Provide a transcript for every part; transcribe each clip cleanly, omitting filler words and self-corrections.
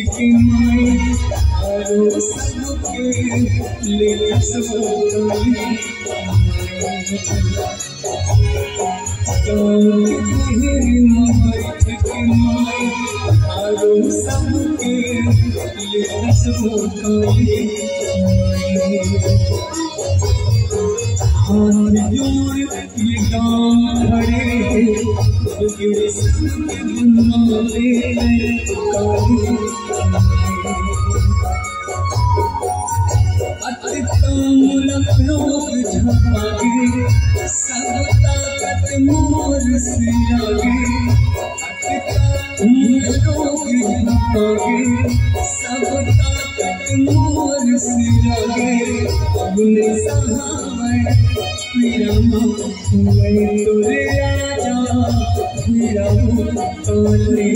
की माई आरो सबके ले सबोतली तेरी मोहब्बत की माई आरो सबके ले सबोतली हाथ जोड़ ये गाँव खड़े तेरे सबके बनवाले लोग झपागे सब ताकत मोर से आगे लोग झपागे सब ताकत मोर से आगे अपने सहाय मेरा मैं तोरे आजा मेरा तोरे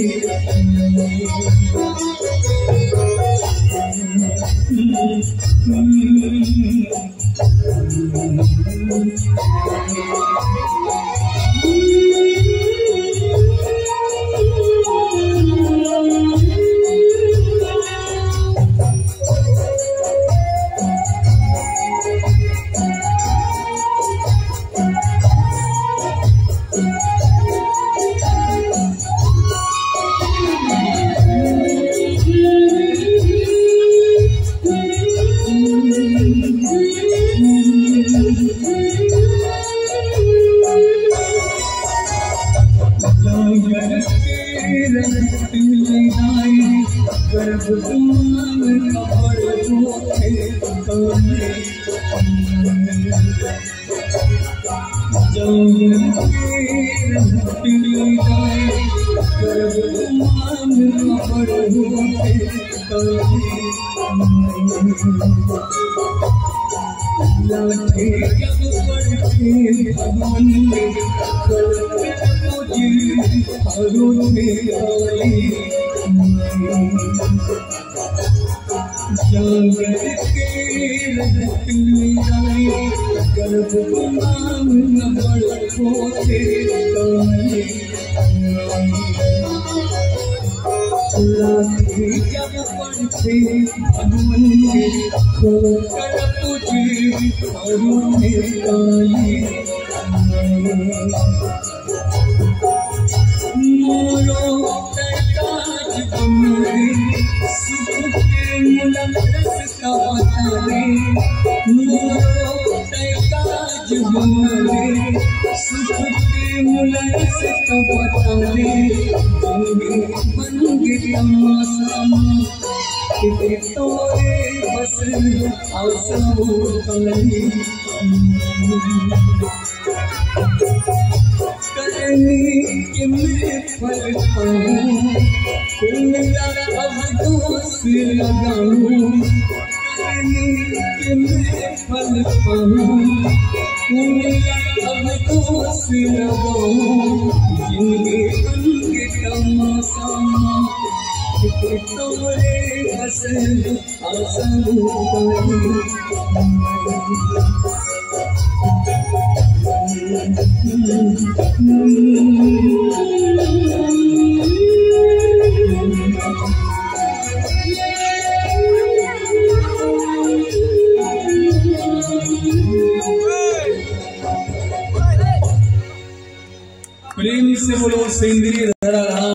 प्रेम से बोलो सेंद्रीय धड़ा